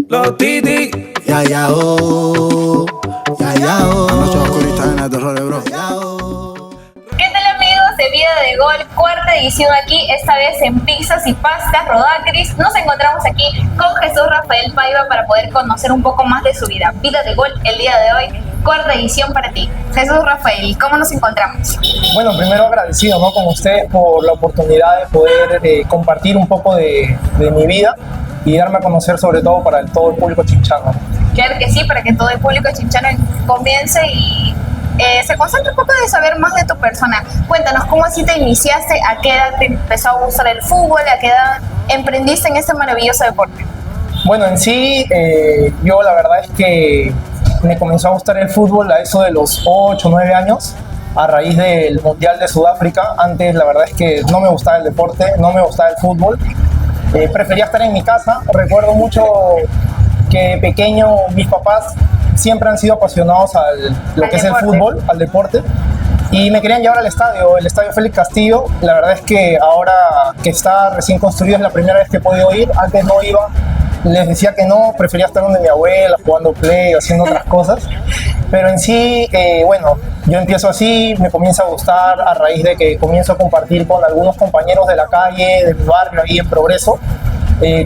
Los Titi. Ya, ya, oh. Ya, ya, oh. Anoche oscurita en el terror, bro. Ya, oh. ¿Qué tal, amigos de Vida de Gol? Cuarta edición aquí, esta vez en Pizzas y Pastas Rodacris. Nos encontramos aquí con Jesús Rafael Paiva para poder conocer un poco más de su vida. Vida de Gol, el día de hoy, cuarta edición para ti. Jesús Rafael, ¿cómo nos encontramos? Bueno, primero agradecido, ¿no?, con ustedes por la oportunidad de poder compartir un poco de mi vida y darme a conocer, sobre todo para todo el público chinchano. Claro que sí, para que todo el público chinchano comience y se concentre un poco de saber más de tu persona. Cuéntanos, ¿cómo así te iniciaste? ¿A qué edad te empezó a gustar el fútbol? ¿A qué edad emprendiste en este maravilloso deporte? Bueno, en sí, yo la verdad es que me comenzó a gustar el fútbol a eso de los 8 o 9 años, a raíz del Mundial de Sudáfrica. Antes la verdad es que no me gustaba el deporte, no me gustaba el fútbol. Prefería estar en mi casa. Recuerdo mucho que pequeño mis papás siempre han sido apasionados a lo que es el fútbol, al deporte, y me querían llevar al estadio, el Estadio Félix Castillo. La verdad es que ahora que está recién construido es la primera vez que he podido ir. Antes no iba, les decía que no, prefería estar donde mi abuela, jugando play, haciendo otras cosas. Pero en sí, bueno, yo empiezo así, me comienza a gustar a raíz de que comienzo a compartir con algunos compañeros de la calle, de mi barrio, ahí en Progreso.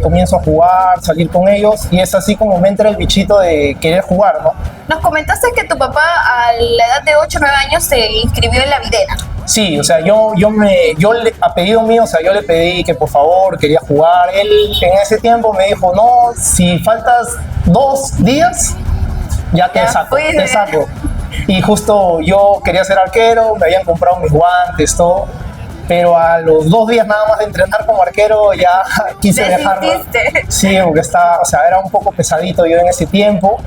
Comienzo a jugar, salir con ellos, y es así como me entra el bichito de querer jugar, ¿no? Nos comentaste que tu papá a la edad de 8 o 9 años se inscribió en la videna. Sí, o sea, a pedido mío, o sea, yo le pedí que por favor quería jugar. Él en ese tiempo me dijo, no, si faltas 2 días, ya te saco. Y justo yo quería ser arquero, me habían comprado mis guantes, todo. Pero a los 2 días nada más de entrenar como arquero ya quise dejarlo. Sí, porque era un poco pesadito yo en ese tiempo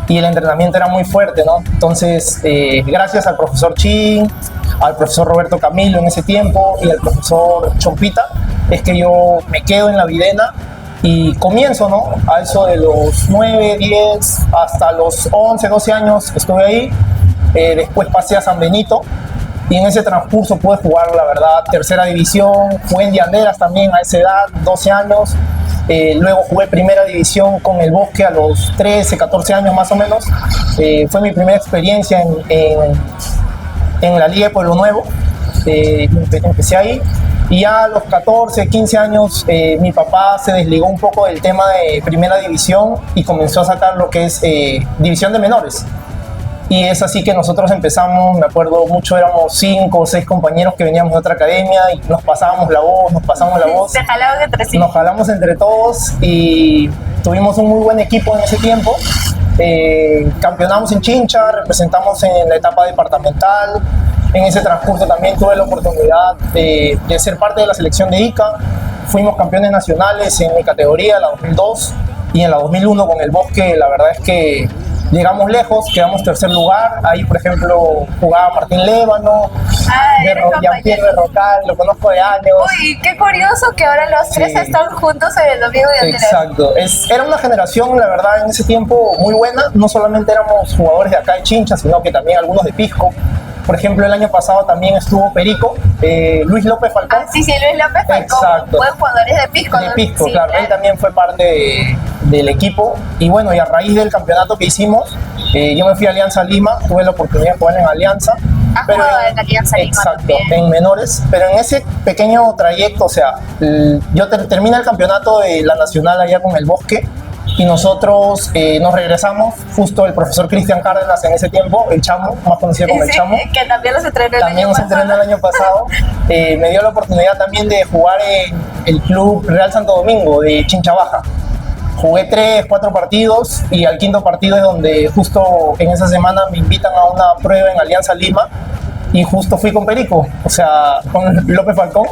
y el entrenamiento era muy fuerte, ¿no? Entonces, gracias al profesor Chin, al profesor Roberto Camilo en ese tiempo y al profesor Chompita, es que yo me quedo en la videna y comienzo, ¿no? A eso de los 9, 10, hasta los 11, 12 años estuve ahí. Después pasé a San Benito. Y en ese transcurso pude jugar, la verdad, tercera división. Jugué en Dianderas también a esa edad, 12 años. Luego jugué primera división con el Bosque a los 13, 14 años más o menos. Fue mi primera experiencia en la Liga de Pueblo Nuevo. Empecé ahí. Y ya a los 14, 15 años, mi papá se desligó un poco del tema de primera división y comenzó a sacar lo que es división de menores. Y es así que nosotros empezamos, me acuerdo mucho, éramos 5 o 6 compañeros que veníamos de otra academia y nos pasábamos la voz. Se jalaban entre sí. Nos jalamos entre todos y tuvimos un muy buen equipo en ese tiempo. Campeonamos en Chincha, representamos en la etapa departamental. En ese transcurso también tuve la oportunidad de ser parte de la selección de Ica. Fuimos campeones nacionales en mi categoría, la 2002, y en la 2001 con el Bosque. La verdad es que llegamos lejos, quedamos tercer lugar. Ahí, por ejemplo, jugaba Martín Lévano, Jean-Pierre Berrocal, lo conozco de años. Uy, qué curioso que ahora los tres están juntos en el domingo de Andrés. Exacto. Era una generación, la verdad, en ese tiempo muy buena. No solamente éramos jugadores de acá de Chincha, sino que también algunos de Pisco. Por ejemplo, el año pasado también estuvo Perico, Luis López Falcón. Sí, Luis López Falcón. Exacto. Buen jugador, es de Pisco. De Pisco, sí, claro. Él también fue parte del equipo. Y bueno, y a raíz del campeonato que hicimos, yo me fui a Alianza Lima, tuve la oportunidad de jugar en Alianza. Jugado en Alianza Lima. Exacto, también. en menores. Pero en ese pequeño trayecto, o sea, yo terminé el campeonato de la Nacional allá con el Bosque. Y nosotros nos regresamos, justo el profesor Cristian Cárdenas en ese tiempo, el Chamo, más conocido como el Chamo. Que también nos entrenó el año pasado. Me dio la oportunidad también de jugar en el Club Real Santo Domingo de Chincha Baja. Jugué 3, 4 partidos y al quinto partido es donde justo en esa semana me invitan a una prueba en Alianza Lima. Y justo fui con Perico, o sea, con López Falcón,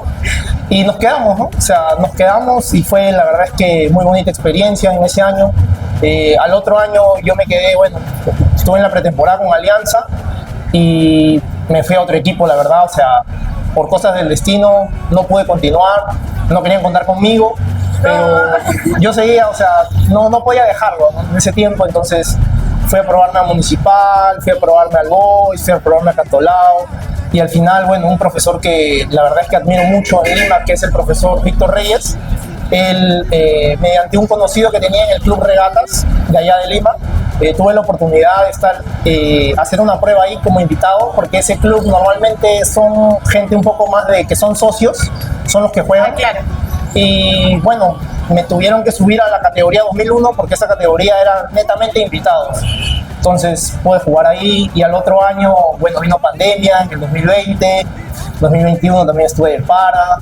y nos quedamos, ¿no? O sea, nos quedamos y fue, la verdad es que muy bonita experiencia en ese año. Al otro año yo me quedé, bueno, estuve en la pretemporada con Alianza y me fui a otro equipo, la verdad, o sea, por cosas del destino no pude continuar, no querían contar conmigo, pero yo seguía, o sea, no podía dejarlo, ¿no? En ese tiempo. Entonces fui a probarme a Municipal, fui a probarme al Boys, fui a probarme a Cantolao, y al final, bueno, un profesor que la verdad es que admiro mucho en Lima, que es el profesor Víctor Reyes, Él, mediante un conocido que tenía en el Club Regatas de allá de Lima, tuve la oportunidad de hacer una prueba ahí como invitado, porque ese club normalmente son gente un poco más de que son socios, son los que juegan. Claro. Y bueno, me tuvieron que subir a la categoría 2001 porque esa categoría era netamente invitados. Entonces pude jugar ahí y al otro año, bueno, vino pandemia en el 2020, 2021 también estuve de para.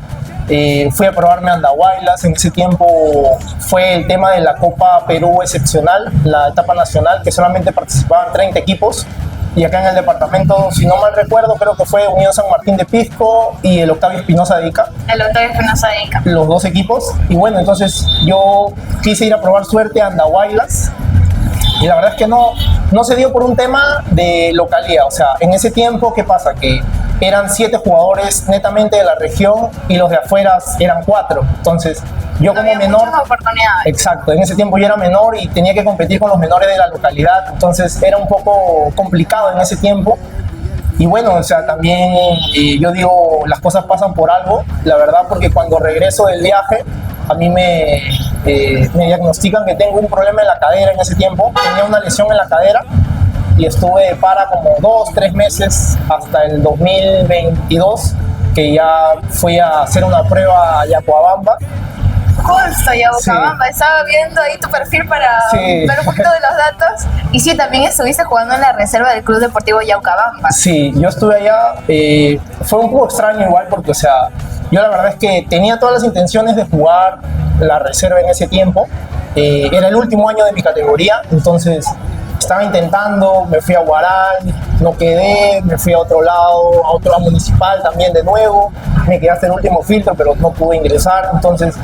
Fui a probarme a Andahuaylas. En ese tiempo fue el tema de la Copa Perú excepcional, la etapa nacional, que solamente participaban 30 equipos. Y acá en el departamento, si no mal recuerdo, creo que fue Unión San Martín de Pisco y el Octavio Espinosa de Ica. El Octavio Espinosa de Ica. Los dos equipos. Y bueno, entonces yo quise ir a probar suerte a Andahuaylas. Y la verdad es que no se dio por un tema de localidad. O sea, en ese tiempo, ¿qué pasa? Que eran 7 jugadores netamente de la región y los de afuera eran 4. Entonces, yo como menor... muchas oportunidades. Exacto, en ese tiempo yo era menor y tenía que competir con los menores de la localidad. Entonces, era un poco complicado en ese tiempo. Y bueno, o sea, también yo digo, las cosas pasan por algo, la verdad, porque cuando regreso del viaje, a mí me diagnostican que tengo un problema en la cadera en ese tiempo. Tenía una lesión en la cadera y estuve para como 2-3 meses hasta el 2022, que ya fui a hacer una prueba a Yacuabamba. Justo, Yacuabamba. Sí. Estaba viendo ahí tu perfil para ver un poquito de los datos. Y sí, también estuviste jugando en la reserva del Club Deportivo Yacuabamba. Sí, yo estuve allá. Fue un poco extraño igual porque, o sea, yo la verdad es que tenía todas las intenciones de jugar la reserva en ese tiempo. Era el último año de mi categoría, entonces estaba intentando, me fui a Huaral, no quedé, me fui a otro lado, a otro lado municipal también de nuevo, me quedé hasta el último filtro, pero no pude ingresar. Entonces,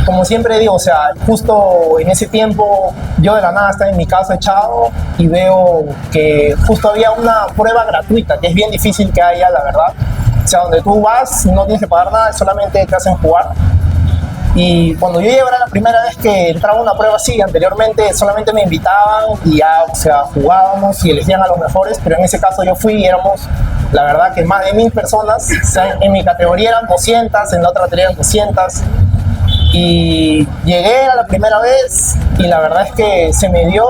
como siempre digo, o sea, justo en ese tiempo yo de la nada estaba en mi casa echado y veo que justo había una prueba gratuita, que es bien difícil que haya, la verdad. O sea, donde tú vas, no tienes que pagar nada, solamente te hacen jugar. Y cuando yo llegué era la primera vez que entraba una prueba así. Anteriormente solamente me invitaban y ya, o sea, jugábamos y elegían a los mejores, pero en ese caso yo fui y éramos, la verdad, que más de 1000 personas. O sea, en mi categoría eran 200, en la otra categoría eran 200. Y llegué a la primera vez y la verdad es que se me dio.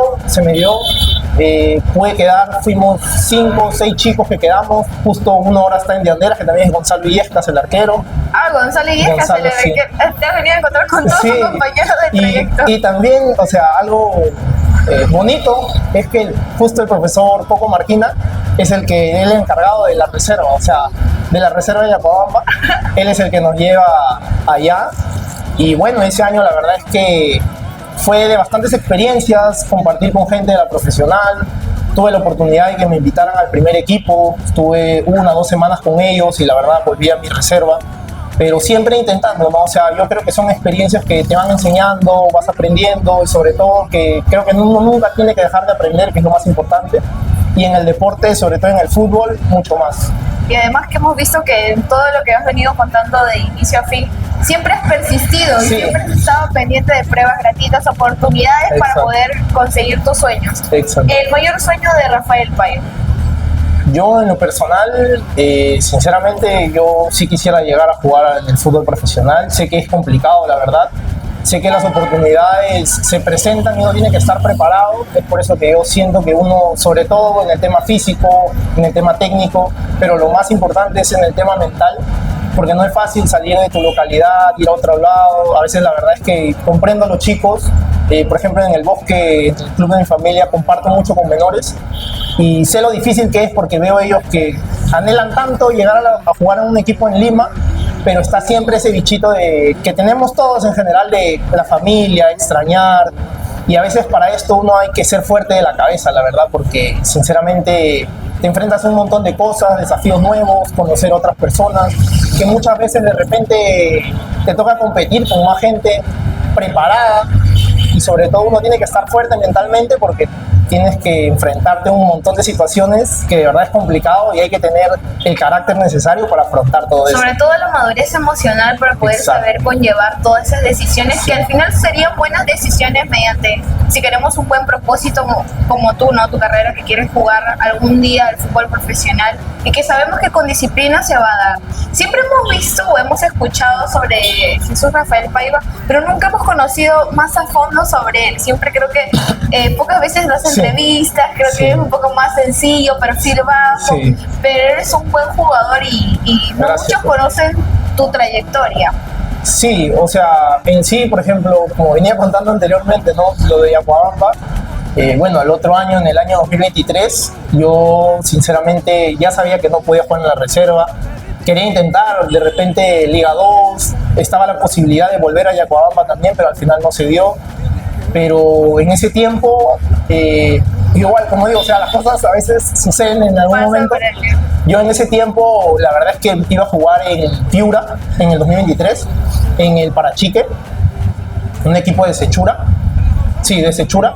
Pude quedar, fuimos 5 o 6 chicos que quedamos, justo uno ahora está en Dianderas, que también es Gonzalo Illescas, el arquero. Gonzalo Illescas, sí. Te has venido a encontrar con todos tus compañeros de proyecto. Y también, o sea, algo bonito es que justo el profesor Coco Marquina es el encargado de la reserva, o sea, de la reserva de Yacuabamba. Él es el que nos lleva allá. Y bueno, ese año la verdad es que fue de bastantes experiencias, compartir con gente de la profesional. Tuve la oportunidad de que me invitaran al primer equipo, estuve 1 o 2 semanas con ellos y la verdad volví a mi reserva, pero siempre intentando, ¿no? O sea, yo creo que son experiencias que te van enseñando, vas aprendiendo y sobre todo que creo que uno nunca tiene que dejar de aprender, que es lo más importante, y en el deporte, sobre todo en el fútbol, mucho más. Y además que hemos visto que en todo lo que has venido contando de inicio a fin, siempre has persistido y siempre has estado pendiente de pruebas gratuitas, oportunidades para poder conseguir tus sueños. Exacto. El mayor sueño de Rafael Paiva. Yo en lo personal, sinceramente, yo sí quisiera llegar a jugar en el fútbol profesional. Sé que es complicado, la verdad. Sé que las oportunidades se presentan y uno tiene que estar preparado. Es por eso que yo siento que uno, sobre todo en el tema físico, en el tema técnico, pero lo más importante es en el tema mental, porque no es fácil salir de tu localidad, ir a otro lado. A veces la verdad es que comprendo a los chicos. Por ejemplo, en el bosque, en el club de mi familia, comparto mucho con menores y sé lo difícil que es porque veo ellos que anhelan tanto llegar a jugar en un equipo en Lima, pero está siempre ese bichito que tenemos todos en general de la familia, extrañar. Y a veces para esto uno hay que ser fuerte de la cabeza, la verdad, porque sinceramente te enfrentas a un montón de cosas, desafíos nuevos, conocer otras personas, que muchas veces de repente te toca competir con más gente preparada y sobre todo uno tiene que estar fuerte mentalmente porque tienes que enfrentarte a un montón de situaciones que de verdad es complicado y hay que tener el carácter necesario para afrontar todo eso. Sobre todo la madurez emocional para poder saber conllevar todas esas decisiones que al final serían buenas decisiones mediante, si queremos un buen propósito como tú, ¿no? Tu carrera que quieres jugar algún día al fútbol profesional, y que sabemos que con disciplina se va a dar. Siempre hemos visto o hemos escuchado sobre Jesús Rafael Paiva, pero nunca hemos conocido más a fondo sobre él. Siempre creo que pocas veces las entrevistas, creo que es un poco más sencillo, perfil bajo, pero eres un buen jugador y no muchos conocen tu trayectoria. Sí, o sea, en sí, por ejemplo, como venía contando anteriormente, ¿no? Lo de Yacuabamba, bueno, el otro año, en el año 2023, yo sinceramente ya sabía que no podía jugar en la reserva. Quería intentar, de repente, Liga 2, estaba la posibilidad de volver a Yacuabamba también, pero al final no se dio. Pero en ese tiempo, igual, como digo, o sea, las cosas a veces suceden en algún momento. Yo en ese tiempo, la verdad es que iba a jugar en Piura, en el 2023, en el Parachique, un equipo de Sechura. Sí, de Sechura.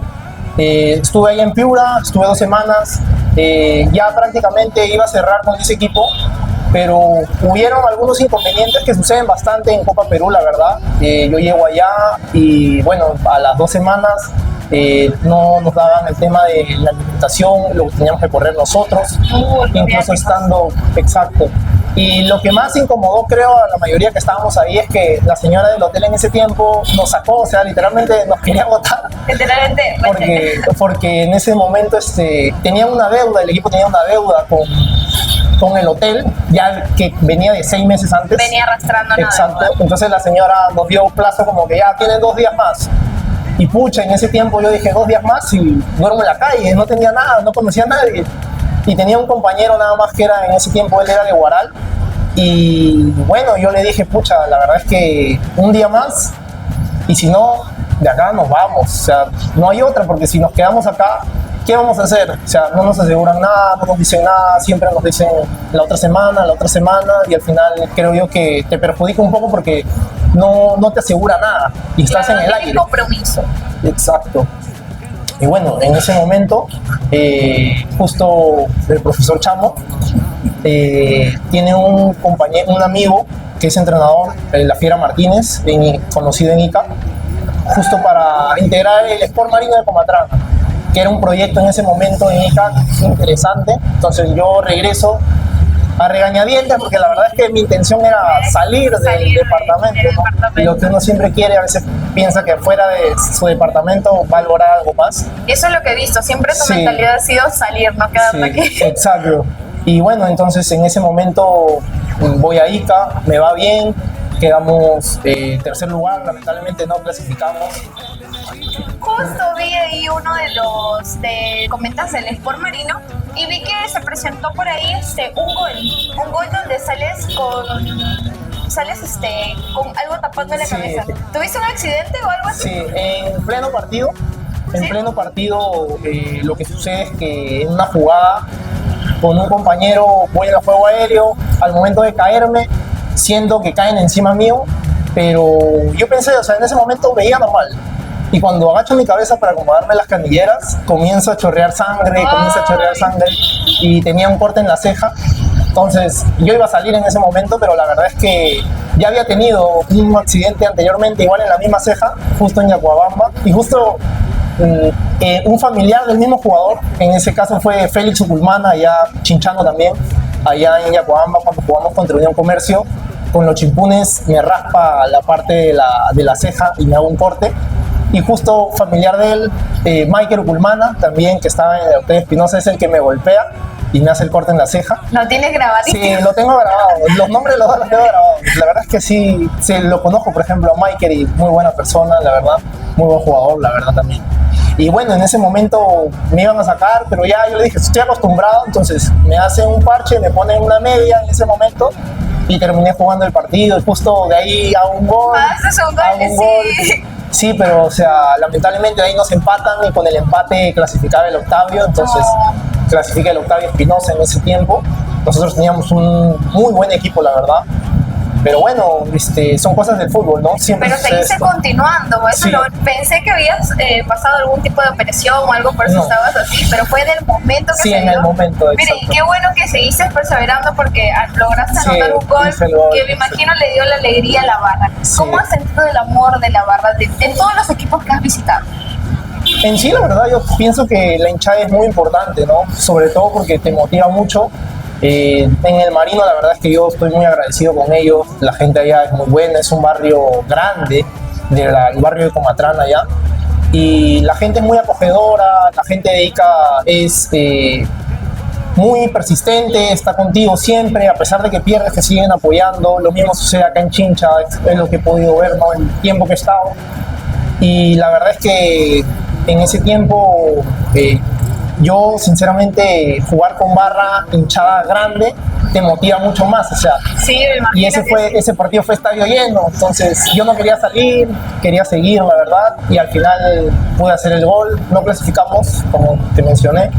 Estuve ahí en Piura, estuve 2 semanas, ya prácticamente iba a cerrar con ese equipo, pero hubieron algunos inconvenientes que suceden bastante en Copa Perú, la verdad. Yo llego allá y bueno, a las 2 semanas no nos daban el tema de la alimentación, lo teníamos que correr nosotros, incluso estando, exacto. Y lo que más incomodó, creo, a la mayoría que estábamos ahí es que la señora del hotel en ese tiempo nos sacó, o sea, literalmente nos quería botar. Literalmente. Porque en ese momento tenía una deuda, el equipo tenía una deuda con el hotel, ya que venía de 6 meses antes. Venía arrastrando nada. Exacto. Entonces la señora nos dio plazo como que ya tienen 2 días más. Y pucha, en ese tiempo yo dije 2 días más y duermo en la calle, no tenía nada, no conocía a nadie. Y tenía un compañero nada más que era, en ese tiempo él era de Huaral. Y bueno, yo le dije, pucha, la verdad es que un día más y si no, de acá nos vamos. O sea, no hay otra, porque si nos quedamos acá, ¿qué vamos a hacer? O sea, no nos aseguran nada, no nos dicen nada, siempre nos dicen la otra semana, y al final creo yo que te perjudica un poco porque no te asegura nada y estás en el aire. Compromiso. Exacto. Y bueno, en ese momento, justo el profesor Chamo tiene un compañero, un amigo que es entrenador, La Fiera Martínez, conocido en Ica, justo para integrar el Sport Marino de Comatrán, que era un proyecto en ese momento en Ica interesante. Entonces yo regreso a regañadientes, porque la verdad es que mi intención era salir del departamento, ¿no? Y lo que uno siempre quiere, a veces piensa que fuera de su departamento va a lograr algo más. Eso es lo que he visto, siempre tu mentalidad ha sido salir, no quedarte aquí. Exacto. Y bueno, entonces en ese momento voy a Ica, me va bien, quedamos tercer lugar, lamentablemente no clasificamos. Justo vi ahí uno de los comentas del Sport Marino y vi que se presentó por ahí un gol donde sales con algo tapando la cabeza. ¿Tuviste un accidente o algo así? Sí, en pleno partido. Lo que sucede es que en una jugada con un compañero voy en el juego aéreo, al momento de caerme, siento que caen encima mío, pero yo pensé, o sea, en ese momento veía normal. Y cuando agacho mi cabeza para acomodarme las canilleras, comienza a chorrear sangre y tenía un corte en la ceja. Entonces yo iba a salir en ese momento, pero la verdad es que ya había tenido un accidente anteriormente, igual en la misma ceja, justo en Yacuabamba, y justo un familiar del mismo jugador, en ese caso fue Félix Uculmana, allá chinchando también, allá en Yacuabamba, cuando jugamos contra Unión Comercio, con los chimpunes me raspa la parte de la ceja y me hago un corte. Y justo familiar de él, Michael Uculmana, también, que estaba en el Hotel Espinosa, es el que me golpea y me hace el corte en la ceja. ¿Lo tienes grabadísimo? Sí, lo tengo grabado. Los nombres los tengo grabados. La verdad es que sí, lo conozco, por ejemplo, a Michael, y muy buena persona, la verdad. Muy buen jugador, la verdad, también. Y bueno, en ese momento me iban a sacar, pero ya yo le dije, estoy acostumbrado, entonces me hacen un parche, me ponen una media en ese momento y terminé jugando el partido. Y justo de ahí a un gol. Sí. Sí, pero o sea, lamentablemente ahí nos empatan y con el empate clasificaba el Octavio, entonces clasifica el Octavio Espinosa en ese tiempo. Nosotros teníamos un muy buen equipo, la verdad. Pero bueno, son cosas del fútbol, ¿no? Siempre. Pero seguiste continuando, eso sí. Pensé que habías pasado algún tipo de operación o algo, por eso estabas así, pero fue en el momento que se dio. Sí, en el momento, exacto. Mire, qué bueno que seguiste perseverando porque lograste anotar un gol que me imagino le dio la alegría a la barra. Sí. ¿Cómo has sentido el amor de la barra en todos los equipos que has visitado? En sí, la verdad, yo pienso que la hinchada es muy importante, ¿no? Sobre todo porque te motiva mucho. En el Marino la verdad es que yo estoy muy agradecido con ellos, la gente allá es muy buena, es un barrio grande, el barrio de Comatrán allá, y la gente es muy acogedora, la gente de Ica es muy persistente, está contigo siempre, a pesar de que pierdes, te siguen apoyando. Lo mismo sucede acá en Chincha, es lo que he podido ver, ¿no?, en el tiempo que he estado. Y la verdad es que en ese tiempo yo sinceramente jugar con barra hinchada grande te motiva mucho más, o sea, Sí, me imagino y que ese partido fue estadio lleno, entonces yo no quería salir, quería seguir, la verdad, y al final pude hacer el gol. No clasificamos, como te mencioné,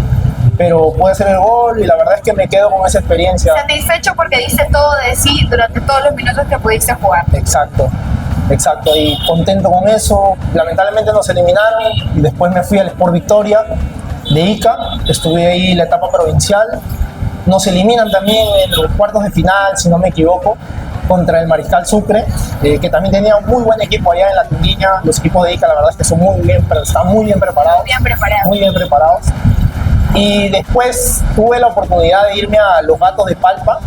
pero pude hacer el gol y la verdad es que me quedo con esa experiencia. satisfecho porque diste todo de sí durante todos los minutos que pudiste jugar. Exacto, y contento con eso. Lamentablemente nos eliminaron y después me fui al Sport Victoria de Ica, estuve ahí la etapa provincial. Nos eliminan también en los cuartos de final, si no me equivoco, contra el Mariscal Sucre, que también tenía un muy buen equipo allá en la Tinguiña. Los equipos de Ica la verdad es que son muy bien, pero están muy bien preparados. Bien preparado. Muy bien preparados. Y después tuve la oportunidad de irme a los Gatos de Palpa.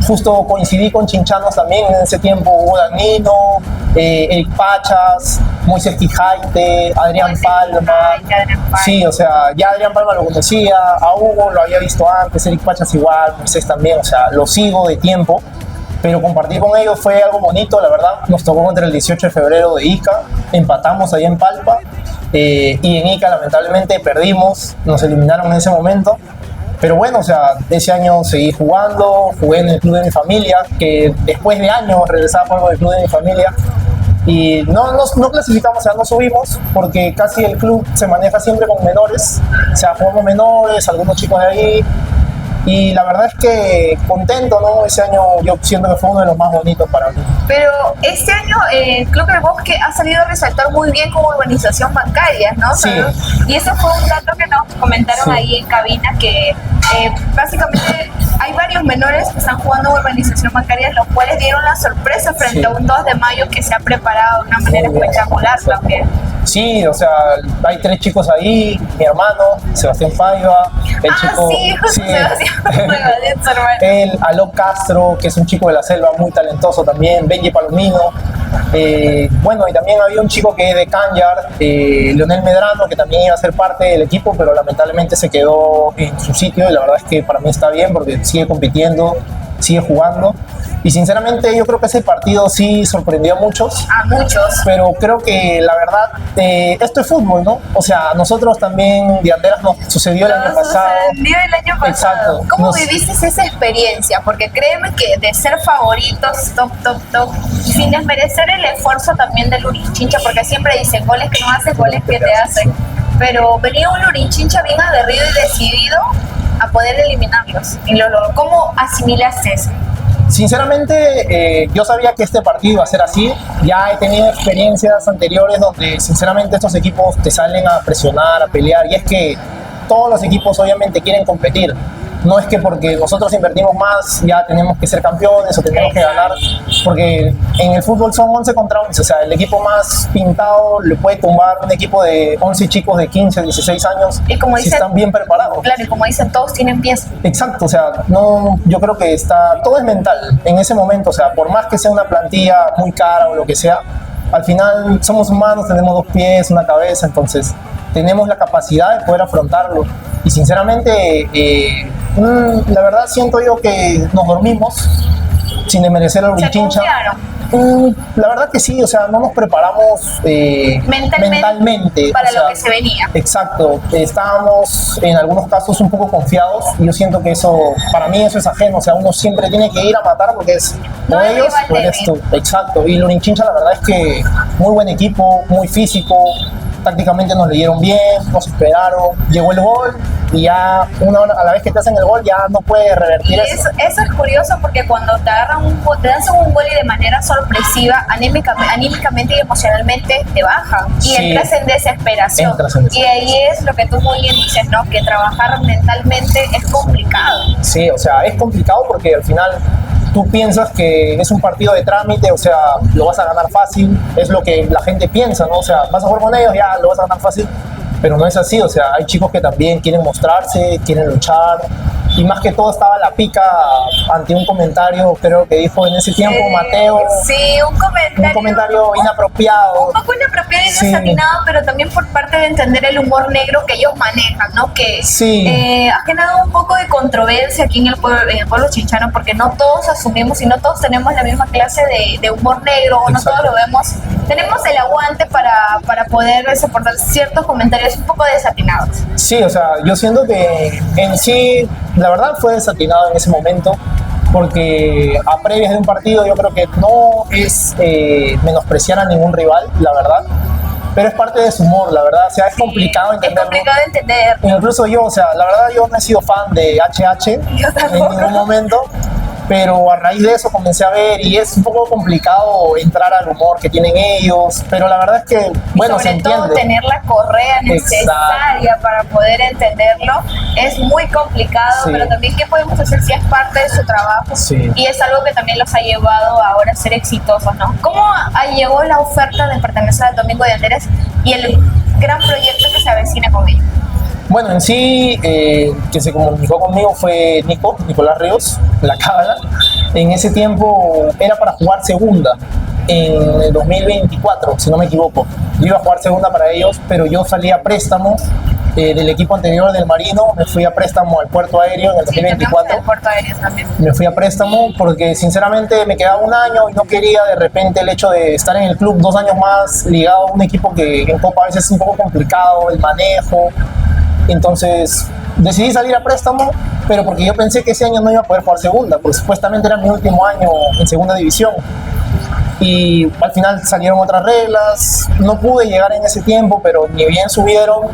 Justo coincidí con chinchanos también en ese tiempo: Hugo Danino, Eric Pachas, Moisés Quijaite, Adrián Palma. Sí, o sea, ya Adrián Palma lo conocía, a Hugo lo había visto antes, Eric Pachas igual, Moisés también, o sea, lo sigo de tiempo. Pero compartir con ellos fue algo bonito, la verdad. Nos tocó contra el 18 de febrero de Ica, empatamos ahí en Palpa, y en Ica lamentablemente perdimos, nos eliminaron en ese momento. Pero bueno, o sea, ese año seguí jugando, jugué en el club de mi familia, que después de años regresaba a jugar con el club de mi familia. Y no clasificamos, o sea, no subimos, porque casi el club se maneja siempre con menores. O sea, jugamos menores, algunos chicos de ahí. Y la verdad es que contento, ¿no? Ese año yo siento que fue uno de los más bonitos para mí. Pero este año el Club del Bosque ha salido a resaltar muy bien como urbanización bancaria, ¿no? Sí. Y ese fue un dato que nos comentaron Sí. ahí en cabina, que básicamente hay varios menores que están jugando en urbanización bancaria, los cuales dieron la sorpresa frente Sí. a un 2 de mayo que se ha preparado de una manera Muy bien. espectacular también. Sí, o sea, hay 3 chicos ahí, mi hermano, Sebastián Paiva, el chico... Sí, justo Sebastián Paiva, su hermano. El Alok Castro, que es un chico de la selva muy talentoso también, Benji Palomino. Bueno, y también había un chico que es de Cañar, Leonel Medrano, que también iba a ser parte del equipo, pero lamentablemente se quedó en su sitio, y la verdad es que para mí está bien porque sigue compitiendo, sigue jugando. Y sinceramente yo creo que ese partido sí sorprendió a muchos. A muchos. Pero creo que la verdad, esto es fútbol, ¿no? O sea, a nosotros también de Anderas nos sucedió el año pasado. Sucedió el año pasado. Exacto. ¿Cómo viviste esa experiencia? Porque créeme que de ser favoritos, top, sin desmerecer el esfuerzo también del Urinchincha, porque siempre dicen goles que no hacen, goles que te hacen. Pero venía un Urinchincha bien aguerrido y decidido a poder eliminarlos. Y lo logró. ¿Cómo asimilaste eso? Sinceramente, yo sabía que este partido iba a ser así. Ya he tenido experiencias anteriores donde sinceramente estos equipos te salen a presionar, a pelear, y es que todos los equipos obviamente quieren competir. No es que porque nosotros invertimos más ya tenemos que ser campeones o tenemos que ganar, porque en el fútbol son 11 contra 11, o sea, el equipo más pintado le puede tumbar un equipo de 11 chicos de 15, 16 años Y como si dicen, están bien preparados. Claro, y como dicen, todos tienen pies. Exacto, o sea, no, yo creo que todo es mental en ese momento, o sea, por más que sea una plantilla muy cara o lo que sea, al final somos humanos, tenemos 2 pies, una cabeza, entonces tenemos la capacidad de poder afrontarlo. Y sinceramente, la verdad siento yo que nos dormimos sin desmerecer al Se Urinchincha. confiaron La verdad que sí, o sea, no nos preparamos mentalmente para o sea, lo que se venía. Exacto, estábamos en algunos casos un poco confiados, y yo siento que eso, para mí eso es ajeno, o sea, uno siempre tiene que ir a matar porque es No o hay ellos rival o eres débil. tú. Exacto, y Urinchincha la verdad es que muy buen equipo, muy físico, tácticamente nos leyeron bien, nos esperaron, llegó el gol y ya a la vez que te hacen el gol ya no puedes revertir Y eso. eso es curioso porque cuando te agarran te hacen un gol y de manera sorpresiva, anímicamente y emocionalmente te bajan y Sí. entras en desesperación. Entras en Y ahí es lo que tú muy bien dices, ¿no? Que trabajar mentalmente es complicado. Sí, o sea, es complicado porque al final tú piensas que es un partido de trámite, o sea, lo vas a ganar fácil, es lo que la gente piensa, ¿no? O sea, vas a jugar con ellos, ya lo vas a ganar fácil, pero no es así, o sea, hay chicos que también quieren mostrarse, quieren luchar, y más que todo estaba la pica ante un comentario, creo que dijo en ese tiempo Mateo. Sí, un comentario inapropiado. Un poco inapropiado y Sí. desatinado, pero también por parte de entender el humor negro que ellos manejan, ¿no? Que Sí. ha generado un poco de controversia aquí en el pueblo chinchano, porque no todos asumimos y no todos tenemos la misma clase de humor negro, o no Exacto. todos lo vemos. Tenemos el aguante para poder soportar ciertos comentarios un poco desatinados. Sí, o sea, yo siento que en sí, la verdad fue desatinado en ese momento, porque a previas de un partido yo creo que no es menospreciar a ningún rival, la verdad, pero es parte de su humor, la verdad, o sea, es complicado Es entenderlo. complicado de entender. Incluso yo, o sea, la verdad yo no he sido fan de HH Yo en tampoco. ningún momento, pero a raíz de eso comencé a ver y es un poco complicado entrar al humor que tienen ellos, pero la verdad es que, bueno, se Sobre todo entiende. tener la correa necesaria para poder entenderlo es muy complicado, Sí. pero también qué podemos hacer si es parte de su trabajo Sí. y es algo que también los ha llevado ahora a ser exitosos, ¿no? ¿Cómo llegó la oferta de pertenecer al Domingo de Anderes y el gran proyecto que se avecina con ellos? Bueno, en sí, que se comunicó conmigo fue Nicolás Ríos, la cábala. En ese tiempo era para jugar segunda, en el 2024, si no me equivoco. Yo iba a jugar segunda para ellos, pero yo salí a préstamo del equipo anterior del Marino, me fui a préstamo al Puerto Aéreo en el Sí, tenemos 2024. el Puerto Aéreo también. Me fui a préstamo porque sinceramente me quedaba un año y no quería de repente el hecho de estar en el club 2 años más ligado a un equipo que en Copa a veces es un poco complicado, el manejo. Entonces decidí salir a préstamo, pero porque yo pensé que ese año no iba a poder jugar segunda, porque supuestamente era mi último año en segunda división. Y al final salieron otras reglas, no pude llegar en ese tiempo, pero ni bien subieron,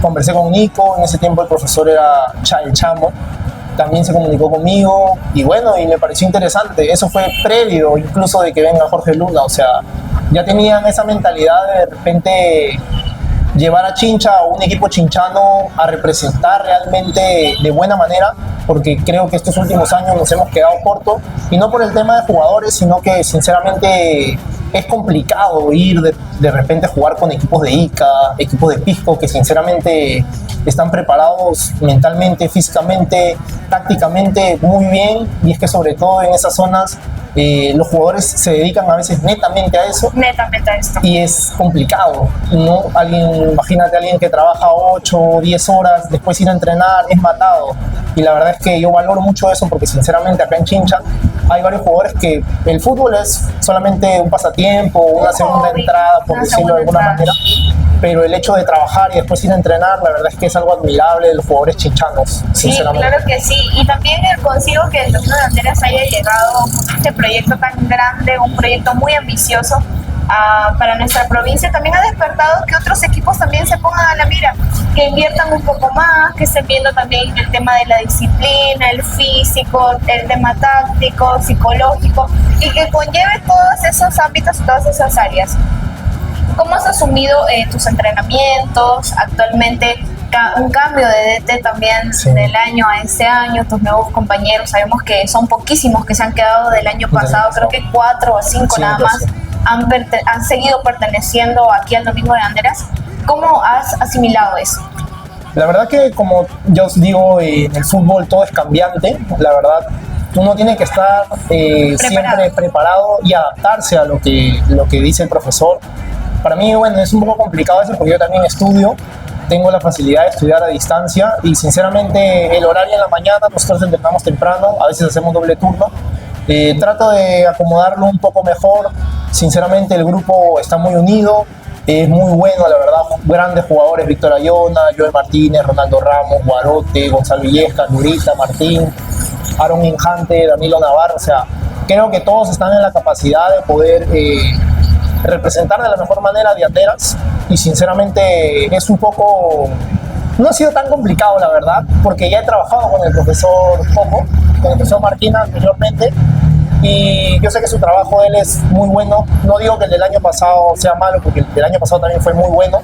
conversé con Nico, en ese tiempo el profesor era el Chamo, también se comunicó conmigo y bueno, y me pareció interesante, eso fue previo incluso de que venga Jorge Luna, o sea, ya tenían esa mentalidad de repente llevar a Chincha o un equipo chinchano a representar realmente de buena manera, porque creo que estos últimos años nos hemos quedado cortos, y no por el tema de jugadores, sino que sinceramente es complicado ir de repente a jugar con equipos de Ica, equipos de Pisco, que sinceramente están preparados mentalmente, físicamente, tácticamente muy bien, y es que sobre todo en esas zonas los jugadores se dedican a veces netamente a eso, Netamente a esto. y es complicado, ¿no? Imagínate a alguien que trabaja 8 o 10 horas, después ir a entrenar, es matado. Y la verdad es que yo valoro mucho eso porque sinceramente acá en Chincha hay varios jugadores que el fútbol es solamente un pasatiempo, una segunda hobby, entrada, por una decirlo de segunda alguna entrada. manera. Pero el hecho de trabajar y después ir a entrenar, la verdad es que es algo admirable de los jugadores chinchanos, Sí, sinceramente. claro que sí. Y también consigo que el Domingo de Anderes haya llegado con este proyecto tan grande, un proyecto muy ambicioso para nuestra provincia. También ha despertado que otros equipos también se pongan a la mira, que inviertan un poco más, que estén viendo también el tema de la disciplina, el físico, el tema táctico, psicológico, y que conlleve todos esos ámbitos y todas esas áreas. ¿Cómo has asumido tus entrenamientos actualmente? Un cambio de DT también Sí. del año a este año, tus nuevos compañeros, sabemos que son poquísimos que se han quedado del año pasado, creo que 4 o 5 Sí, nada yo más sé. han seguido perteneciendo aquí al Domingo de Anderes. ¿Cómo has asimilado eso? La verdad que, como yo os digo, en el fútbol todo es cambiante, la verdad. Uno tiene que estar siempre preparado y adaptarse a lo que dice el profesor. Para mí, bueno, es un poco complicado eso porque yo también estudio, tengo la facilidad de estudiar a distancia y sinceramente el horario en la mañana, nosotros entrenamos temprano, a veces hacemos doble turno. Trato de acomodarlo un poco mejor. Sinceramente el grupo está muy unido, es muy bueno, la verdad, grandes jugadores, Víctor Ayona, Joel Martínez, Ronaldo Ramos, Guarote, Gonzalo Illescas, Nurita, Martín, Aaron Injante, Danilo Navarro, o sea, creo que todos están en la capacidad de poder representar de la mejor manera a Dianderas, y sinceramente es un poco, no ha sido tan complicado la verdad, porque ya he trabajado con el profesor Coco, con el profesor Marquina anteriormente, y yo sé que su trabajo de él es muy bueno. No digo que el del año pasado sea malo, porque el del año pasado también fue muy bueno,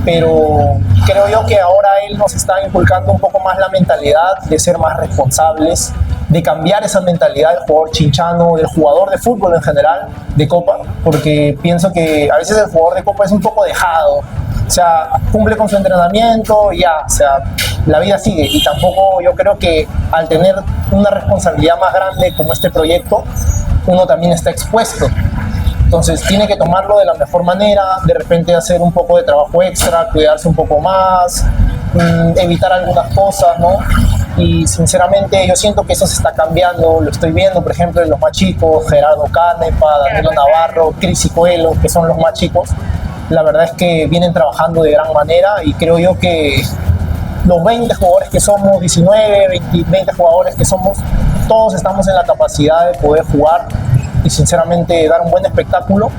pero creo yo que ahora él nos está inculcando un poco más la mentalidad de ser más responsables, de cambiar esa mentalidad del jugador chinchano, del jugador de fútbol en general, de Copa, porque pienso que a veces el jugador de Copa es un poco dejado, o sea, cumple con su entrenamiento y ya, o sea, la vida sigue y tampoco yo creo que al tener una responsabilidad más grande como este proyecto, uno también está expuesto. Entonces tiene que tomarlo de la mejor manera, de repente hacer un poco de trabajo extra, cuidarse un poco más, evitar algunas cosas, ¿no? Y sinceramente yo siento que eso se está cambiando, lo estoy viendo, por ejemplo, en los más chicos, Gerardo Canepa, Danilo Navarro, Cris y Coelho, que son los más chicos. La verdad es que vienen trabajando de gran manera y creo yo que los 20 jugadores que somos, 19, 20 jugadores que somos, todos estamos en la capacidad de poder jugar y sinceramente dar un buen espectáculo.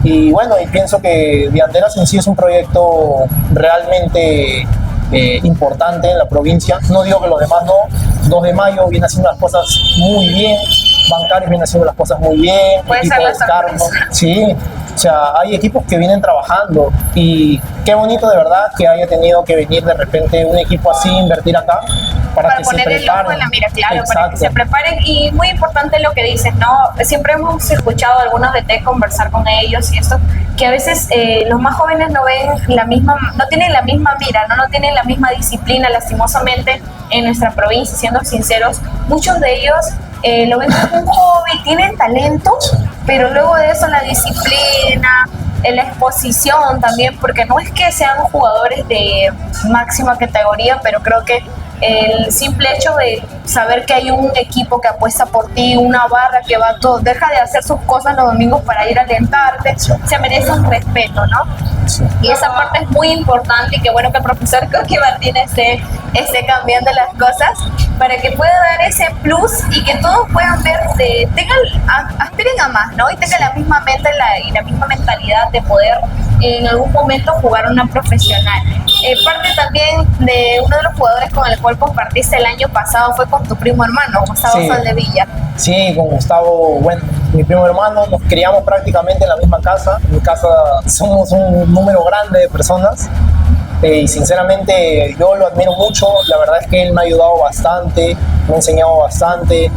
Y bueno, y pienso que Vianderas en sí es un proyecto realmente importante en la provincia. No digo que los demás no. 2 de Mayo viene haciendo las cosas muy bien, Bancares viene haciendo las cosas muy bien, puede ser la sorpresa. Sí, o sea, hay equipos que vienen trabajando y qué bonito de verdad que haya tenido que venir de repente un equipo así, invertir acá para que poner se el ojo en la mira, claro, Exacto. para que se preparen. Y muy importante lo que dices, ¿no? Siempre hemos escuchado a algunos de TEC conversar con ellos y esto, que a veces los más jóvenes no ven la misma, no tienen la misma mira, no tienen la misma disciplina, lastimosamente, en nuestra provincia, siendo sinceros. Muchos de ellos lo ven como un hobby, tienen talento, pero luego de eso la disciplina, la exposición también, porque no es que sean jugadores de máxima categoría, pero creo que el simple hecho de saber que hay un equipo que apuesta por ti, una barra que va todo, deja de hacer sus cosas los domingos para ir a alentarte, se merece un respeto, ¿no? Sí. Y esa parte es muy importante y qué bueno que el profesor Coqui Martínez esté cambiando las cosas para que pueda dar ese plus y que todos puedan ver, aspiren a más, ¿no? Y tengan la misma meta y la misma mentalidad de poder en algún momento jugar una profesional. Parte también de uno de los jugadores con el cual compartiste el año pasado fue con tu primo hermano, Gustavo Soldevilla. Sí, con Gustavo, bueno, mi primo hermano, nos criamos prácticamente en la misma casa. En mi casa somos un número grande de personas y sinceramente yo lo admiro mucho. La verdad es que él me ha ayudado bastante, me ha enseñado bastante.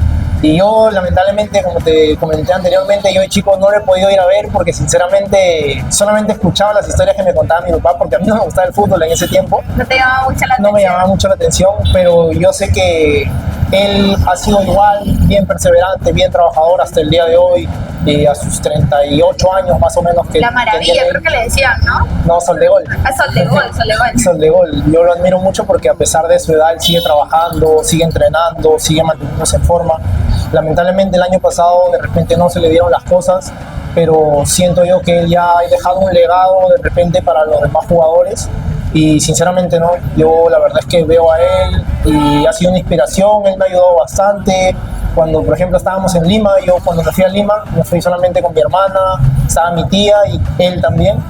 Y yo, lamentablemente, como te comenté anteriormente, yo de chico no lo he podido ir a ver porque, sinceramente, solamente escuchaba las historias que me contaba mi papá porque a mí no me gustaba el fútbol en ese tiempo. No te llamaba mucho la atención. No me llamaba mucho la atención, pero yo sé que él ha sido igual, bien perseverante, bien trabajador hasta el día de hoy, a sus 38 años más o menos. La maravilla, creo que le decían, ¿no? No, Sol de Gol. Sol de Gol. Sol de Gol. Yo lo admiro mucho porque a pesar de su edad, él sigue trabajando, sigue entrenando, sigue manteniéndose en forma. Lamentablemente el año pasado de repente no se le dieron las cosas, pero siento yo que él ya ha dejado un legado de repente para los demás jugadores y sinceramente no, yo la verdad es que veo a él y ha sido una inspiración, él me ha ayudado bastante. Cuando por ejemplo estábamos en Lima, yo cuando me fui a Lima me fui solamente con mi hermana, estaba mi tía y él también.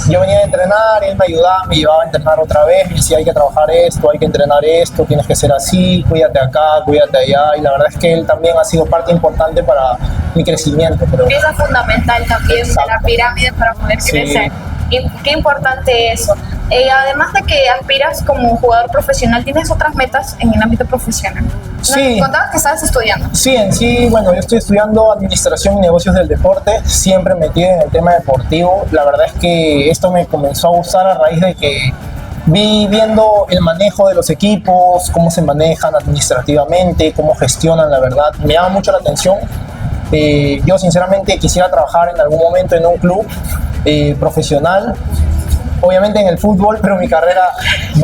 Yo venía a entrenar, él me ayudaba, me llevaba a entrenar otra vez, me decía hay que trabajar esto, hay que entrenar esto, tienes que ser así, cuídate acá, cuídate allá, y la verdad es que él también ha sido parte importante para mi crecimiento. Pieza fundamental también de la pirámide para poder crecer. Y qué importante eso. Además de que aspiras como jugador profesional, ¿tienes otras metas en el ámbito profesional? Sí. ¿Nos contabas que estabas estudiando? Sí, en sí, bueno, yo estoy estudiando Administración y Negocios del Deporte, siempre metido en el tema deportivo. La verdad es que esto me comenzó a gustar a raíz de que viendo el manejo de los equipos, cómo se manejan administrativamente, cómo gestionan, la verdad, me llama mucho la atención. Yo sinceramente quisiera trabajar en algún momento en un club profesional, obviamente en el fútbol, pero mi carrera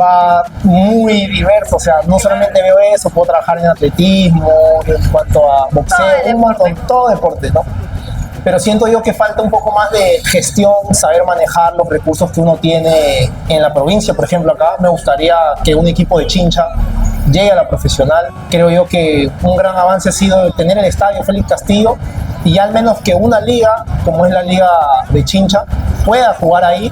va muy diversa, o sea, no solamente veo eso, puedo trabajar en atletismo, en cuanto a boxeo, un montón, todo deporte, ¿no? Pero siento yo que falta un poco más de gestión, saber manejar los recursos que uno tiene en la provincia. Por ejemplo, acá me gustaría que un equipo de Chincha llegue a la profesional. Creo yo que un gran avance ha sido tener el estadio Félix Castillo y al menos que una liga, como es la liga de Chincha, pueda jugar ahí.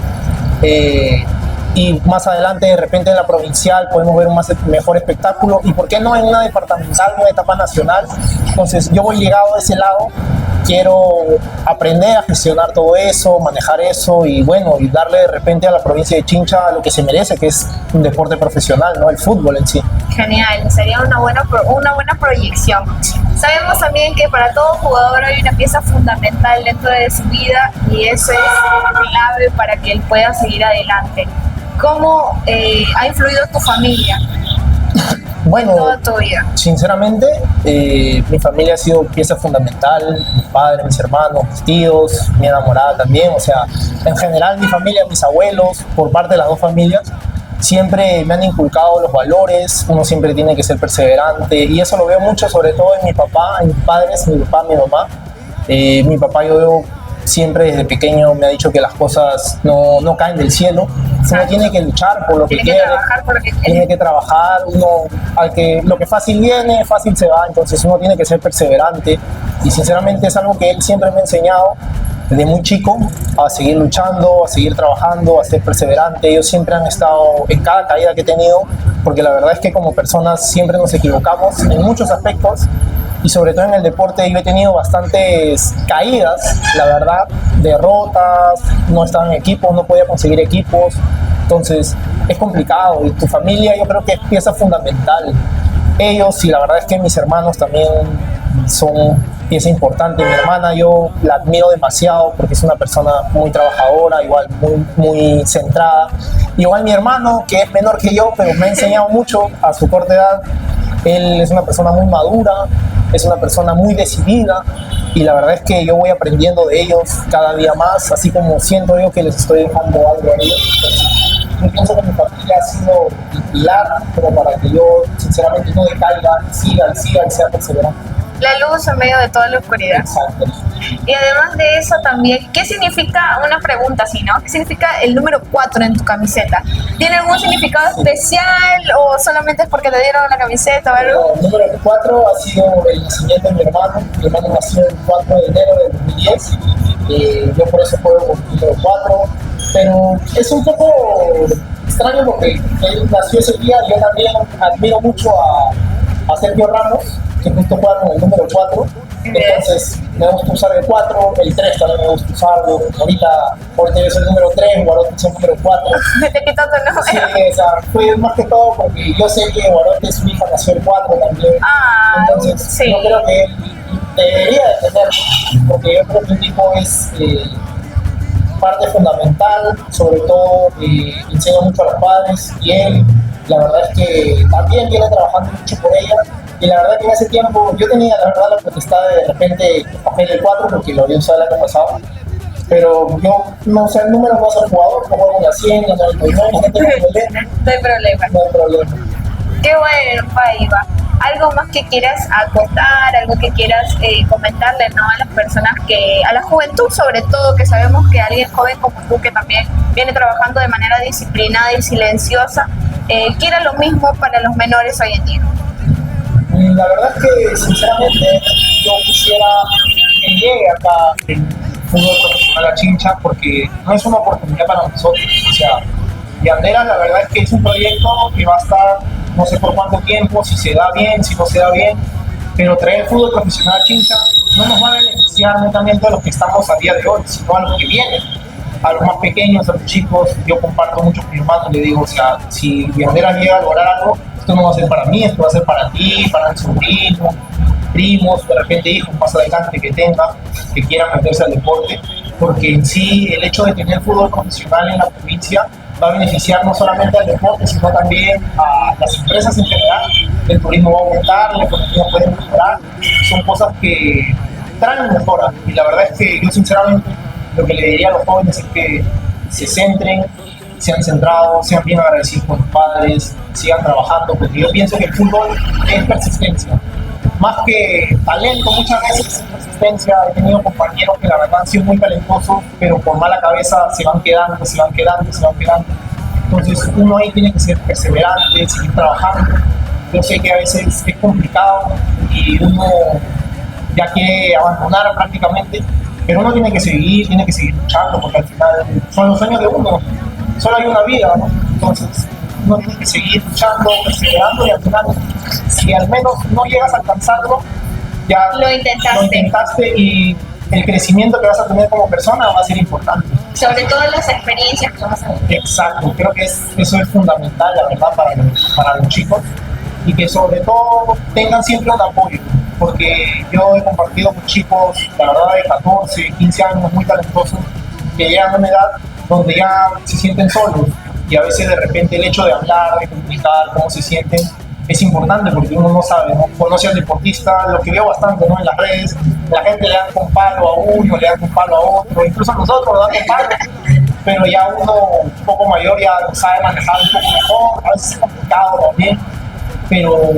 Y más adelante de repente en la provincial podemos ver un mejor espectáculo y por qué no en una departamental, una etapa nacional. Entonces yo voy ligado a ese lado, quiero aprender a gestionar todo eso, manejar eso y bueno, y darle de repente a la provincia de Chincha lo que se merece, que es un deporte profesional, ¿no? El fútbol en sí. Genial, sería una buena proyección. Sabemos también que para todo jugador hay una pieza fundamental dentro de su vida y eso es clave para que él pueda seguir adelante. ¿Cómo ha influido tu familia Bueno, toda tu vida? sinceramente, mi familia ha sido pieza fundamental, mi padre, mis hermanos, mis tíos, mi enamorada también, o sea, en general mi familia, mis abuelos, por parte de las dos familias, siempre me han inculcado los valores, uno siempre tiene que ser perseverante y eso lo veo mucho sobre todo en mi papá, en mis padres, mi papá, mi mamá. Mi papá yo veo siempre desde pequeño me ha dicho que las cosas no caen del cielo, uno tiene que luchar por lo que Tienes que quiere, trabajar por lo que tiene quieres. que trabajar, uno, lo que fácil viene, fácil se va, entonces uno tiene que ser perseverante y sinceramente es algo que él siempre me ha enseñado desde muy chico a seguir luchando, a seguir trabajando, a ser perseverante. Ellos siempre han estado en cada caída que he tenido, porque la verdad es que como personas siempre nos equivocamos en muchos aspectos y sobre todo en el deporte yo he tenido bastantes caídas, la verdad, derrotas, no estaba en equipos, no podía conseguir equipos, entonces es complicado y tu familia yo creo que es pieza fundamental. Ellos y la verdad es que mis hermanos también son pieza importante. Mi hermana yo la admiro demasiado porque es una persona muy trabajadora, igual muy centrada. Igual mi hermano, que es menor que yo, pero me ha enseñado mucho a su corta edad. Él es una persona muy madura, es una persona muy decidida y la verdad es que yo voy aprendiendo de ellos cada día más, así como siento yo que les estoy dejando algo a ellos. Yo pienso que mi familia ha sido el pilar como para que yo sinceramente no decaiga, siga y sea perseverante. La luz en medio de toda la oscuridad. Exacto. Y además de eso también, ¿qué significa, una pregunta así, ¿no? ¿Qué significa el número 4 en tu camiseta? ¿Tiene algún significado especial o solamente es porque te dieron la camiseta o algo? El número 4 ha sido el nacimiento de mi hermano. Mi hermano nació el 4 de enero de 2010. Yo por eso juego con el número 4. Pero es un poco extraño porque él nació ese día y yo también admiro mucho a Sergio Ramos, que justo juega con el número 4. Entonces me gusta usar el 4, el 3 también me gusta usarlo. Ahorita es el número 3, Guarote es el número 4. Te quitó tu número. Sí, o sea, fue más que todo porque yo sé que Guarote, su hija, nació el 4 también. Ah, Entonces sí. yo creo que él debería de tenerlo, porque yo creo que un tipo es parte fundamental, sobre todo enseña mucho a los padres y él, la verdad es que también viene trabajando mucho por ella. Y la verdad que en ese tiempo yo tenía la verdad la potestad de repente escoger el 4 porque lo había usado el año pasado. Pero yo no sé el número, no sé el jugador, no juego en la 100, en la 99, no tengo problema. No hay problema. No hay problema. Qué bueno, Paiva. ¿Algo más que quieras acotar, algo que quieras comentarle, ¿no? A las personas a la juventud sobre todo, que sabemos que alguien joven como tú, que también viene trabajando de manera disciplinada y silenciosa, quiera lo mismo para los menores hoy en día? La verdad es que sinceramente yo quisiera que llegue acá el fútbol profesional a Chincha porque no es una oportunidad para nosotros. O sea, Yandera la verdad es que es un proyecto que va a estar no sé por cuánto tiempo, si se da bien, si no se da bien, pero traer el fútbol profesional a Chincha no nos va a beneficiar netamente a los que estamos a día de hoy, sino a los que vienen, a los más pequeños, a los chicos. Yo comparto mucho con mi hermano, le digo, o sea, si Yandera llega a lograr algo, esto no va a ser para mí, esto va a ser para ti, para mi sobrino, primos, de repente hijos más adelante que tengan, que quieran meterse al deporte, porque en sí el hecho de tener fútbol profesional en la provincia va a beneficiar no solamente al deporte, sino también a las empresas en general. El turismo va a aumentar, la economía puede mejorar, son cosas que traen mejora. Y la verdad es que yo sinceramente lo que le diría a los jóvenes es que se centren, sean centrados, sean bien agradecidos con los padres, sigan trabajando, porque yo pienso que el fútbol es persistencia. Más que talento, muchas veces es persistencia. He tenido compañeros que la verdad han sido muy talentosos, pero por mala cabeza se van quedando. Entonces uno ahí tiene que ser perseverante, seguir trabajando. Yo sé que a veces es complicado y uno ya quiere abandonar prácticamente, pero uno tiene que seguir luchando, porque al final son los sueños de uno. Solo hay una vida, ¿no? Entonces uno tiene que seguir luchando, perseverando y al final, si al menos no llegas a alcanzarlo, ya Lo intentaste. Y el crecimiento que vas a tener como persona va a ser importante. Sobre todo las experiencias que vas a tener. Exacto, creo que eso es fundamental, la verdad, para los chicos y que sobre todo tengan siempre un apoyo, porque yo he compartido con chicos, la verdad, de 14, 15 años muy talentosos que llegan a una edad donde ya se sienten solos y a veces de repente el hecho de hablar, de comunicar cómo se sienten, es importante porque uno no sabe, ¿no? Conoce al deportista, lo que veo bastante, ¿no? En las redes, la gente le da con palo a uno, le da con palo a otro, incluso a nosotros nos dan con palo, pero ya uno un poco mayor ya sabe manejar un poco mejor, a veces es complicado también, pero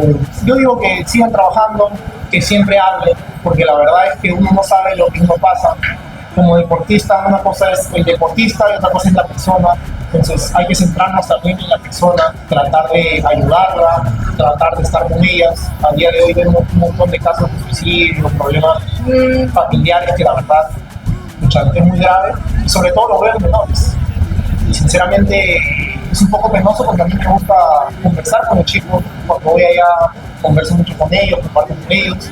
yo digo que sigan trabajando, que siempre hablen, porque la verdad es que uno no sabe lo que uno pasa. Como deportista, una cosa es el deportista y otra cosa es la persona. Entonces hay que centrarnos también en la persona, tratar de ayudarla, tratar de estar con ellas. A día de hoy vemos un montón de casos de suicidio, problemas familiares que la verdad es muy grave y sobre todo los veo en menores. Y sinceramente es un poco penoso porque a mí me gusta conversar con los chicos. Cuando voy allá converso mucho con ellos, comparto con ellos.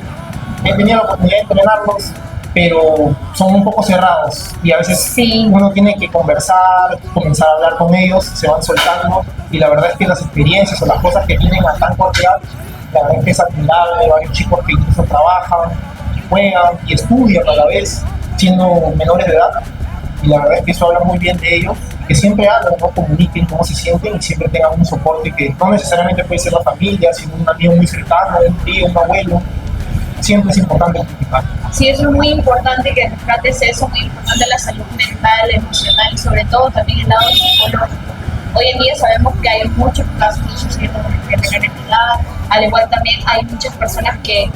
He tenido la oportunidad de entrenarlos, pero son un poco cerrados y a veces Sí. uno tiene que conversar, comenzar a hablar con ellos, se van soltando y la verdad es que las experiencias o las cosas que tienen a tan corta edad, la verdad es que es admirable. Hay varios chicos que incluso trabajan, juegan y estudian a la vez, siendo menores de edad, y la verdad es que eso habla muy bien de ellos, que siempre hablan, ¿no? Comuniquen cómo se sienten y siempre tengan un soporte que no necesariamente puede ser la familia, sino un amigo muy cercano, un tío, un abuelo. Siempre es importante comunicar. Sí, eso es muy importante que rescates eso, muy importante la salud mental, emocional y sobre todo también el lado psicológico. Hoy en día sabemos que hay muchos casos de suicidio que tienen edad, al igual también hay muchas personas que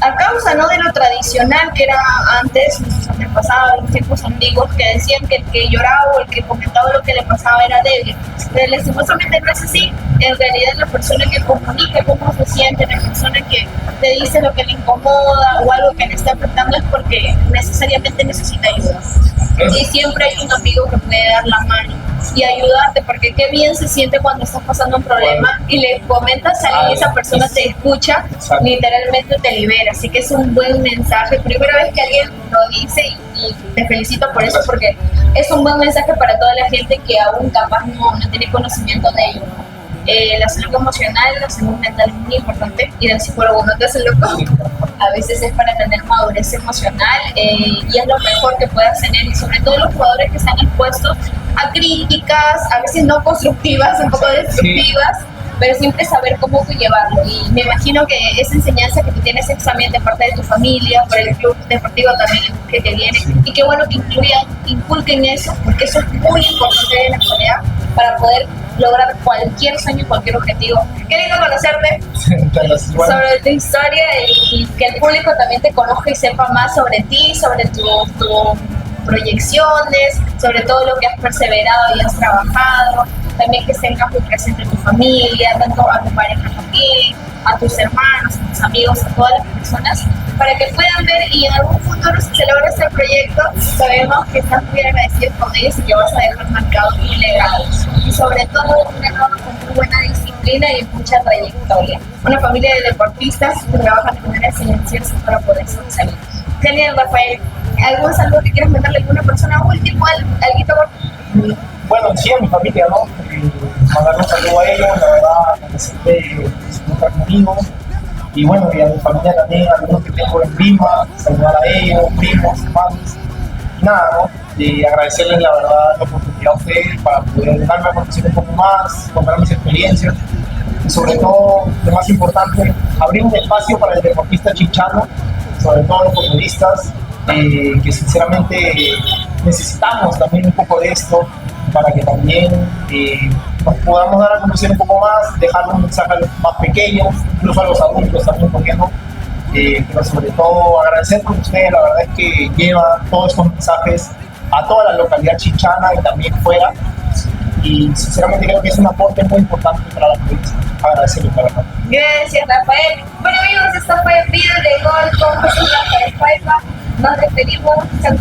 a causa, ¿no?, de lo tradicional que era antes, nuestros antepasados, los tiempos antiguos, que decían que el que lloraba o el que comentaba lo que le pasaba era débil. Pero lastimosamente no es así. En realidad la persona que comunica cómo se siente, la persona que te dice lo que le incomoda o algo que le está afectando es porque necesariamente necesita ayuda. Y siempre hay un amigo que puede dar la mano y ayudarte, porque qué bien se siente cuando estás pasando un problema y le comentas a alguien y esa persona te escucha, literalmente te libera. Así que es un buen mensaje. Primera vez que alguien lo dice y te felicito por eso, porque es un buen mensaje para toda la gente que aún capaz no tiene conocimiento de ello. La salud emocional, la salud mental es muy importante y del psicólogo no te hace loco. A veces es para tener madurez emocional y es lo mejor que puedas tener, y sobre todo los jugadores que están expuestos a críticas, a veces no constructivas, un poco destructivas, pero siempre saber cómo llevarlo. Y me imagino que esa enseñanza que tú tienes es también de parte de tu familia, por el club deportivo también que te viene, y qué bueno que inculquen eso, porque eso es muy importante en la actualidad para poder lograr cualquier sueño, cualquier objetivo. Qué lindo conocerte sobre tu historia y que el público también te conozca y sepa más sobre ti, sobre tus proyecciones, sobre todo lo que has perseverado y has trabajado. También que tengas muy presente tu familia, tanto a tu pareja también, a tus hermanos, a tus amigos, a todas las personas, para que puedan ver y en algún futuro si se logra este proyecto, sabemos que estás muy agradecido con ellos y que vas a dejar marcado tu legado. Y sobre todo un legado con muy buena disciplina y mucha trayectoria. Una familia de deportistas que trabajan de manera silenciosa para poder salir. Genial, Rafael. ¿Algún saludo que quieras mandarle a alguna persona último, algo? Bueno, sí, a mi familia, ¿no? Mandar un saludo a ellos, la verdad, me siempre estar conmigo. Y bueno, y a mi familia también, algunos que tengo en Lima, saludar a ellos, primos, hermanos. Y nada, ¿no? Y agradecerles la verdad la oportunidad a ustedes para poder darme a conocer un poco más, contar mis experiencias. Y sobre todo, lo más importante, abrir un espacio para el deportista chichano, sobre todo los futbolistas, que sinceramente necesitamos también un poco de esto para que también nos podamos dar a conocer un poco más, dejar un mensaje a los más pequeños, incluso a los adultos también, ¿por qué no? Pero sobre todo agradecer por ustedes, la verdad es que llevan todos estos mensajes a toda la localidad chichana y también fuera, y sinceramente creo que es un aporte muy importante para la provincia. Agradecerles, la verdad. Gracias, Rafael. Bueno, amigos, esto fue el video de Gol con Jesús Rafael Paiva. Nos despedimos. Chau.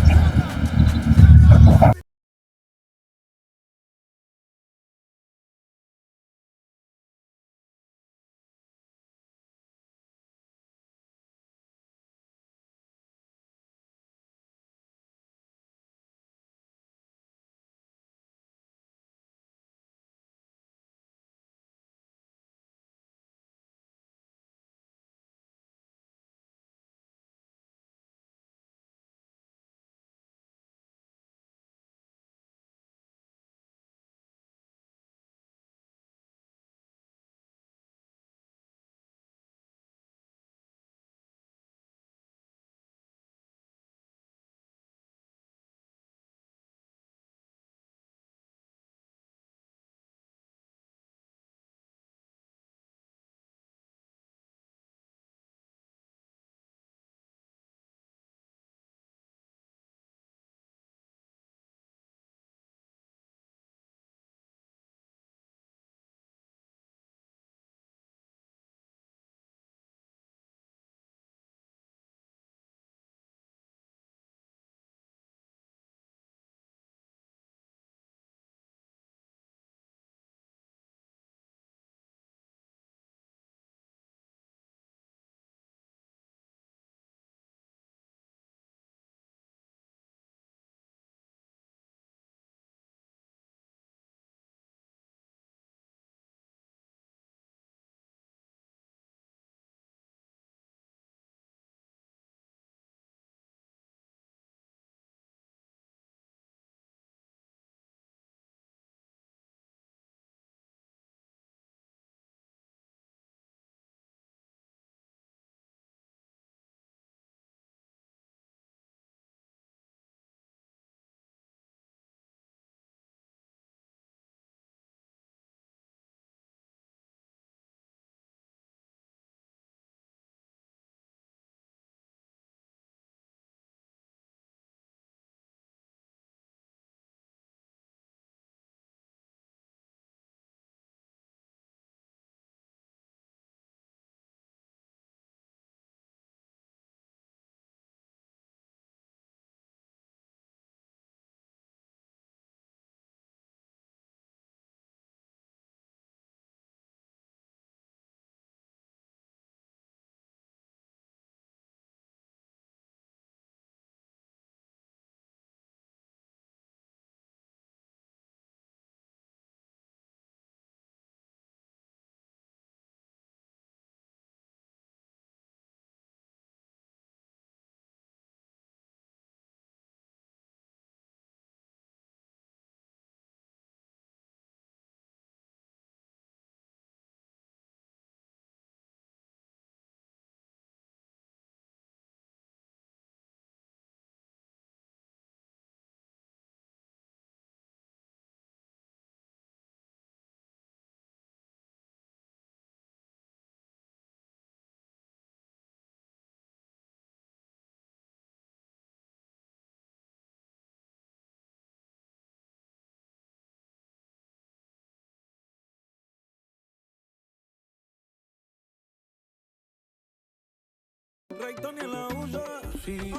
Rayton y la usa. Sí,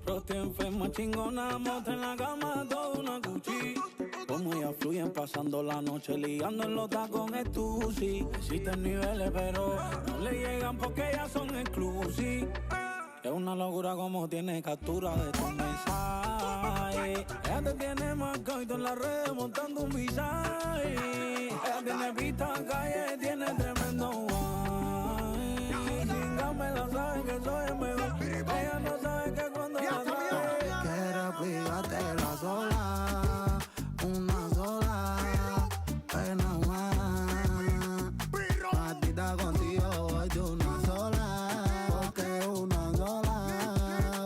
Roste enferma, chingona, monta en la cama, toda una cuchi. Como ellas fluyen pasando la noche ligando en los tacos es tú, sí. Existen niveles pero no le llegan porque ellas son exclusivas. Es una locura como tiene captura de tu mensaje. Ella te tiene marcado y tú en las redes montando un visaje. Ella tiene pista en calle, tiene tremendo guay. Chingamela, sabe que soy el mejor. Ella no sabe que cuando la trae quiere pegártela sola, una sola, pena más. Matita contigo es de una sola, porque una sola,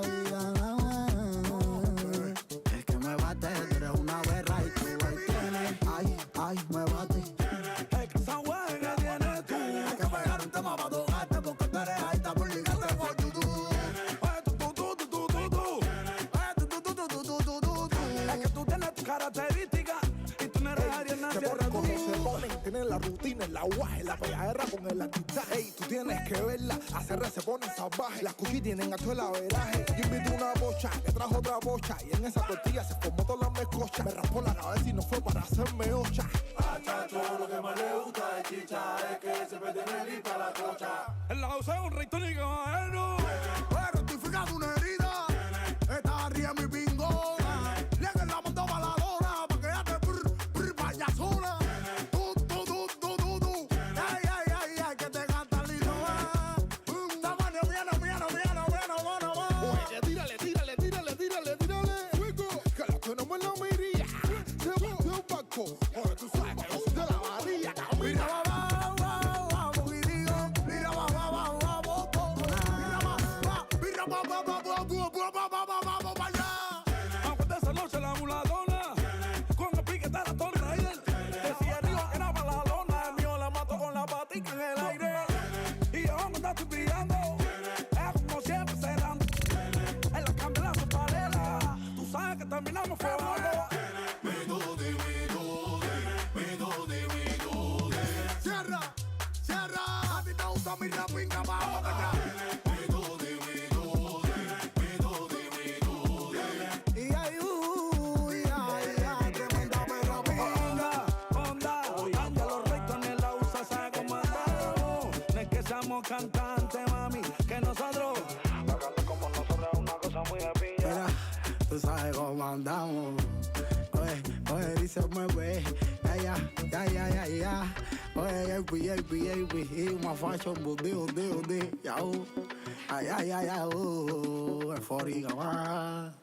vida nada más. Es que me bate, tú eres una berra y tú ahí tienes. Ay, ay, me bate. es que esa hueá que tienes tú. Hay que pegar un tema para tocarte, porque tú eres alta por ligarte por YouTube. Es que tú tienes tus características y tú no eres Ariana Se ponen como se ponen, tienen la rutina, el aguaje, la pegadera con el actividad. Ey, tú tienes que verla, a cerrar se ponen salvajes. Las cuchillas tienen alto el averaje. Yo invité una bocha, que trajo otra bocha. Y en esa tortilla se formó toda la mezcocha. Me raspó la cabeza y no fue para hacerme ocha. A Chacho lo que más le gusta de chicha es que se mete en el para la cocha. En la usa un Rayton y caballero. Rectificando una herida, esta ría mi pingona. Le que la mandó para la dona, pa' que ya te payasona. Tú. Ay, que te canta lindo, tamaño, bueno. Oye, tírale. Fuego, que lo tenemos en la miría. Se va de un barco. Oye, tú sabes que yo soy de la varilla. Mira, vamos para allá. Aguanta esa noche la mulatona con el piquete de la Torre Eiffel. Decía Río que era para la lona. El mío la mato con la patica en el aire. Y yo me estoy brillando. Es como siempre cerrando. En la candela su palela. Tú sabes que terminamos fumando. Cierra. A ti te gusta mi rapinga, vamos allá. Y ay, tremenda perra pinga. Onda, anda los Rayton en la usa, sabe cómo andamos. No es que seamos cantantes, mami, que nosotros tocando como nosotros es una cosa muy de pilla. Mira, tú sabes cómo andamos. Oye, dice mueve. Ya. Oye, el uma faixa, de. Ay, eufórica,